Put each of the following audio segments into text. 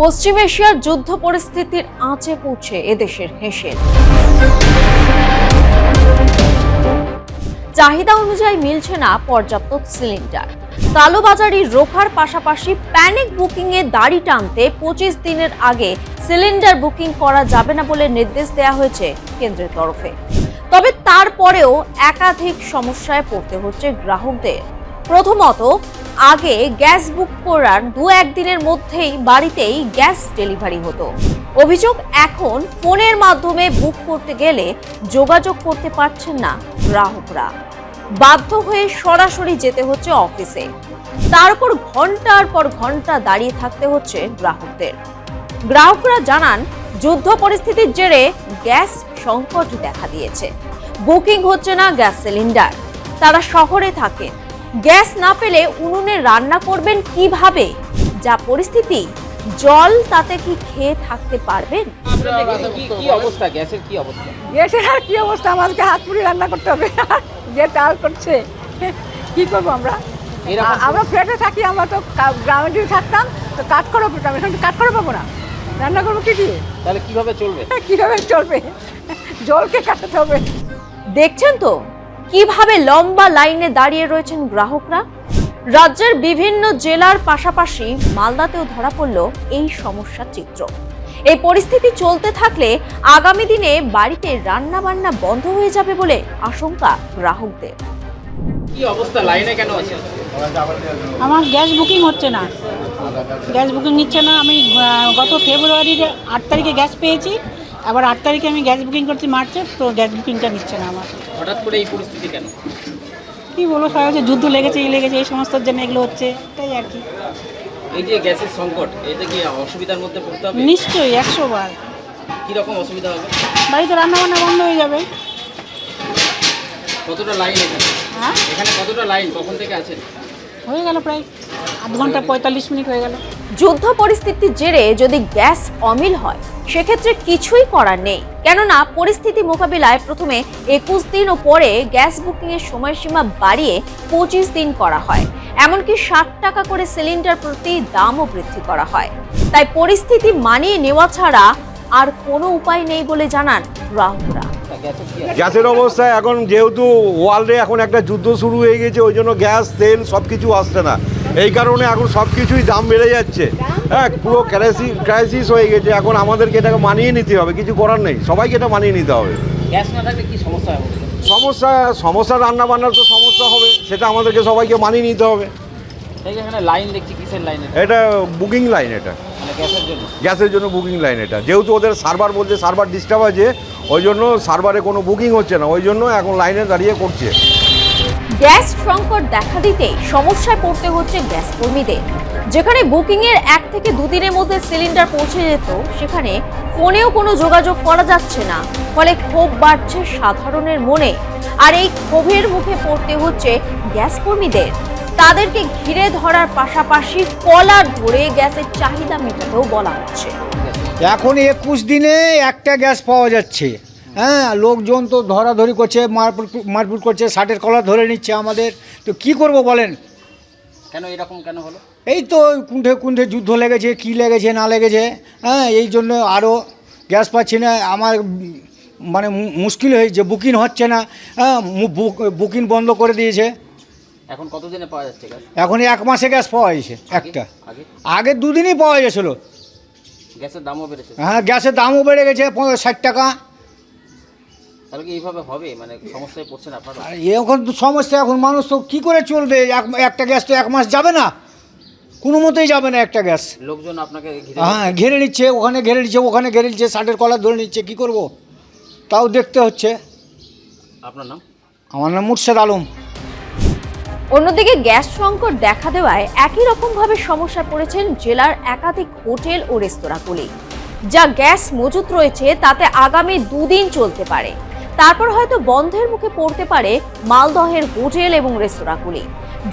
পশ্চিম এশিয়ার যুদ্ধ পরিস্থিতির আঁচে পড়ছে এদেশের হেঁসেল। চাহিদা অনুযায়ী মিলছে না পর্যাপ্ত সিলিন্ডার। কালোবাজারি রোখার পাশাপাশি প্যানিক বুকিং এ দাড়ি টানতে 25 দিনের আগে সিলিন্ডার বুকিং করা যাবে না বলে নির্দেশ দেওয়া হয়েছে কেন্দ্রের তরফে। তবে তারপরেও একাধিক সমস্যায় পড়তে হচ্ছে গ্রাহকদের। প্রথমত, আগে গ্যাস বুক করার 2-1 দিনের মধ্যেই বাড়িতেই গ্যাস ডেলিভারি হতো। অভিযোগ, এখন ফোনের মাধ্যমে বুক করতে গেলে যোগাযোগ করতে পারছেন না গ্রাহকরা। বাধ্য হয়ে সরাসরি যেতে হচ্ছে অফিসে। তারপর ঘন্টার পর ঘন্টা দাঁড়িয়ে থাকতে হচ্ছে গ্রাহকদের। গ্রাহকরা জানান, যুদ্ধ পরিস্থিতির জেরে গ্যাস সংকট দেখা দিয়েছে। বুকিং হচ্ছে না গ্যাস সিলিন্ডার। তারা শহরে থাকেন, গ্যাস না পেলে উনুনে রান্না করবেন কিভাবে? যা পরিস্থিতি, জল তাতে কি খেয়ে থাকতে পারবেন? কি অবস্থা গ্যাসের? কি অবস্থা গ্যাসের আর কি অবস্থা? আমাদেরকে হাত পুড়িয়ে রান্না করতে হবে। যে টাল করছে, কি করবো আমরা? আমরা ফ্ল্যাটে থাকি, আমরা তো গ্রামে যদি থাকতাম তো কাঠ করে পেতাম, এখন তো কাঠ করে পাবো না। রান্না করবো কি দিয়ে? তাহলে কিভাবে চলবে? কিভাবে চলবে? জলকে কাটাতে হবে। দেখছেন তো কিভাবে লম্বা লাইনে দাঁড়িয়ে রয়েছেন গ্রাহকরা। রাজ্যের বিভিন্ন জেলার পাশাপাশি মালদাতেও ধরা পড়ল এই সমস্যার চিত্র। এই পরিস্থিতি চলতে থাকলে আগামী দিনে বাড়িতে রান্না বান্না বন্ধ হয়ে যাবে বলে আশঙ্কা গ্রাহকদের। কি অবস্থা? লাইনে কেন আছে? আমার গ্যাস বুকিং হচ্ছে না, গ্যাস বুকিং নিচ্ছে না। আমি গত ফেব্রুয়ারির 8 তারিখে গ্যাস পেয়েছি, আবার 8 তারিখে আমি গ্যাস বুকিং করছি মার্চে, তো গ্যাস বুকিংটা নিচ্ছে না আমার। হঠাৎ করে এই পরিস্থিতি কেন? কি বলবো, সবাই হচ্ছে যুদ্ধ লেগেছে, এই সমস্তর জন্য এগুলো হচ্ছে, তাই আর কি। এই যে গ্যাসের সংকট, এতে কি অসুবিধার মধ্যে পড়তে হবে? নিশ্চয়ই 100 বার। কীরকম অসুবিধা হবে? বাড়িতে রান্নাবান্না বন্ধ হয়ে যাবে। কতটা লাইন এখানে? হ্যাঁ, এখানে কতটা লাইন? কখন থেকে আছেন? হয়ে গেল প্রায় আধ ঘন্টা 45 মিনিট হয়ে গেল। যুদ্ধ পরিস্থিতির জেরে যদি গ্যাস অমিল হয় সেক্ষেত্রে কিছুই করার নেই, কেননা পরিস্থিতি মোকাবিলায় প্রথমে 21 দিন ও পরে গ্যাস বুকিং এর সময়সীমা বাড়িয়ে 25 দিন করা হয়। এমনকি 60 টাকা করে সিলিন্ডার প্রতি দামও বৃদ্ধি করা হয়। তাই পরিস্থিতি মানিয়ে নেওয়া ছাড়া আর কোনো উপায় নেই বলে জানান গ্রাহকরা। গ্যাসের অবস্থা এখন, যেহেতু ওয়ার্ল্ডে এখন একটা যুদ্ধ শুরু হয়ে গেছে, ওই জন্য গ্যাস তেল সব কিছু আসছে না। এই কারণে এখন সব কিছুই দাম বেড়ে যাচ্ছে। হ্যাঁ, পুরো ক্রাইসিস হয়ে গেছে। এখন আমাদেরকে এটাকে মানিয়ে নিতে হবে, কিছু করার নেই, সবাইকে এটা মানিয়ে নিতে হবে। গ্যাস না থাকলে কি সমস্যা হবে? সমস্যা রান্না বান্নার তো সমস্যা হবে, সেটা আমাদেরকে সবাইকে মানিয়ে নিতে হবে। এখানে লাইন দেখছি, কিসের লাইন? এটা বুকিং লাইন, এটা মানে গ্যাসের জন্য? গ্যাসের জন্য বুকিং লাইন। এটা যেহেতু ওদের সার্ভার বলছে সার্ভার ডিস্টার্ব আছে, ওই জন্য সার্ভারে কোনো বুকিং হচ্ছে না, ওই জন্য এখন লাইনে দাঁড়িয়ে করছে। গ্যাস সংকট দেখা দিতেই সমস্যায় পড়তে হচ্ছে গ্যাস কর্মীদের। যেখানে বুকিং এর 1 থেকে 2 দিনের মধ্যে সিলিন্ডার পৌঁছে যেত, সেখানে ফোনেও কোনো যোগাযোগ করা যাচ্ছে না। ফলে ক্ষোভ বাড়ছে সাধারণের মনে। আর এই ক্ষোভের মুখে পড়তে হচ্ছে গ্যাস কর্মীদের। তাদেরকে ঘিরে ধরার পাশাপাশি কলার ধরে গ্যাসের চাহিদা মেটাতেও বলা হচ্ছে। এখন 21 দিনে একটা গ্যাস পাওয়া যাচ্ছে। হ্যাঁ, লোকজন তো ধরাধরি করছে, মারপিট করছে, শার্টের কলার ধরে নিচ্ছে আমাদের। তো কি করব বলেন? কেন এরকম কেন হলো? এই তো কুণ্ঠে যুদ্ধ লেগেছে, কি লেগেছে না লেগেছে, হ্যাঁ, এই জন্য আরও গ্যাস পাচ্ছি না। আমার মানে মুশকিল হয়েছে, বুকিং হচ্ছে না। হ্যাঁ, বুকিং বন্ধ করে দিয়েছে। এখন কতদিনে পাওয়া যাচ্ছে গ্যাস? এখন 1 মাসে গ্যাস পাওয়া যাচ্ছে একটা। আগে 2 দিনই পাওয়া গেছিলো। গ্যাসের দামও বেড়েছে? হ্যাঁ, গ্যাসের দামও বেড়ে গেছে 60 টাকা। তাহলে কি এইভাবে হবে? মানে সমস্যায় পড়ছেন আপনারা? এখন তো সমস্যা, এখন মানুষ তো কী করে চলবে? একটা গ্যাস তো 1 মাস যাবে না, কোনো মতেই যাবে না একটা গ্যাস। লোকজন আপনাকে হ্যাঁ, ঘিরে নিচ্ছে, ওখানে ঘিরে নিচ্ছে, ওখানে ঘিরে নিচ্ছে, শার্টের কলার ধরে নিচ্ছে। কী করব? তাও দেখতে হচ্ছে। আপনার নাম? আমার নাম মুর্শেদ আলম। অন্যদিকে গ্যাস সংকট দেখা দেওয়ায় একই রকমভাবে সমস্যায় পড়েছেন জেলার একাধিক হোটেল ও রেস্তোরাঁগুলি। যা গ্যাস মজুত রয়েছে তাতে আগামী 2 দিন চলতে পারে, তারপর হয়তো বন্ধের মুখে পড়তে পারে মালদহের হোটেল এবং রেস্তোরাঁগুলি,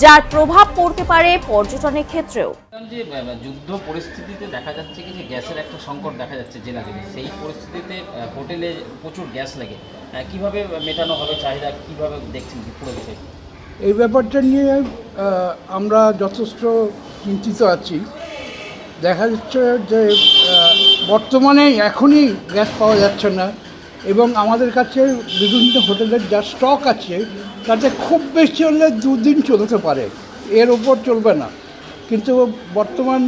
যার প্রভাব পড়তে পারে পর্যটনের ক্ষেত্রেও। যে যুদ্ধ পরিস্থিতিতে দেখা যাচ্ছে কি যে গ্যাসের একটা সংকট দেখা যাচ্ছে জেলা জুড়ে, সেই পরিস্থিতিতে হোটেলে প্রচুর গ্যাস লাগে, কিভাবে মেটানো হবে চাহিদা? কিভাবে দেখছেন পুরো বিষয়? এই ব্যাপারটা নিয়ে আমরা যথেষ্ট চিন্তিত আছি। দেখা যাচ্ছে যে বর্তমানে এখনই গ্যাস পাওয়া যাচ্ছে না, এবং আমাদের কাছে বিভিন্ন হোটেলের যা স্টক আছে তাতে খুব বেশি হলে 2 দিন চলতে পারে, এর ওপর চলবে না। কিন্তু বর্তমান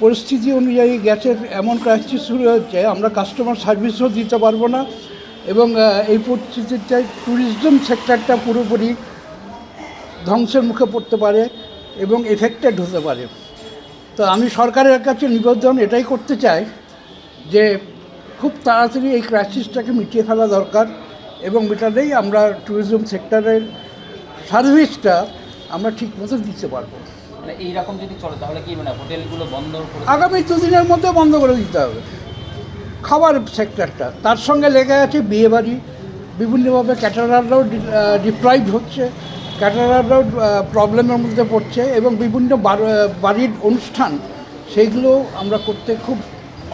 পরিস্থিতি অনুযায়ী গ্যাসের এমন ক্রাইসিস শুরু হচ্ছে, আমরা কাস্টমার সার্ভিসও দিতে পারবো না, এবং এই পরিস্থিতিতে ট্যুরিজম সেক্টরটা পুরোপুরি ধ্বংসের মুখে পড়তে পারে এবং এফেক্টেড হতে পারে। তো আমি সরকারের কাছে নিবেদন এটাই করতে চাই যে খুব তাড়াতাড়ি এই ক্রাইসিসটাকে মিটিয়ে ফেলা দরকার, এবং মেটালেই আমরা ট্যুরিজম সেক্টরের সার্ভিসটা আমরা ঠিকমতো দিতে পারবো। মানে এইরকম যদি চলে তাহলে কি মানে হোটেলগুলো বন্ধ করে আগামী 2 দিনের মধ্যে বন্ধ করে দিতে হবে খাবার সেক্টরটা। তার সঙ্গে লেগে আছে বিয়েবাড়ি, বিভিন্নভাবে ক্যাটারাররাও ডিপ্রাইভ হচ্ছে, ক্যাটারাররাও প্রবলেমের মধ্যে পড়ছে, এবং বিভিন্ন বাড়ির অনুষ্ঠান সেইগুলো আমরা করতে খুব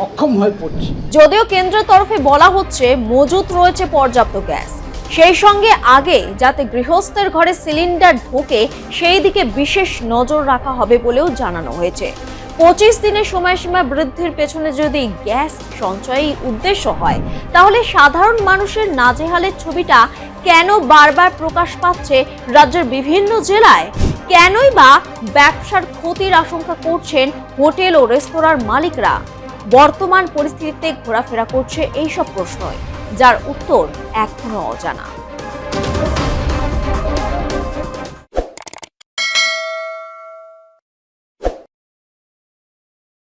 অক্ষম হয়ে পড়ছি। যদিও কেন্দ্রের তরফে বলা হচ্ছে মজুত রয়েছে পর্যাপ্ত গ্যাস, সেই সঙ্গে আগে যাতে গৃহস্থের ঘরে সিলিন্ডার ঢোকে সেই দিকে বিশেষ নজর রাখা হবে বলেও জানানো হয়েছে। 25 দিনের সময়সীমা বৃদ্ধির পেছনে যদি গ্যাস সঞ্চয়ই উদ্দেশ্য হয়, তাহলে সাধারণ মানুষের নাজেহালের ছবিটা কেন বারবার প্রকাশ পাচ্ছে রাজ্যের বিভিন্ন জেলায়? কেনই বা ব্যবসার ক্ষতির আশঙ্কা করছেন হোটেল ও রেস্তোরাঁর মালিকরা? বর্তমান পরিস্থিতিতে ঘোরাফেরা করছে এইসব প্রশ্নই, যার উত্তর এখনো অজানা।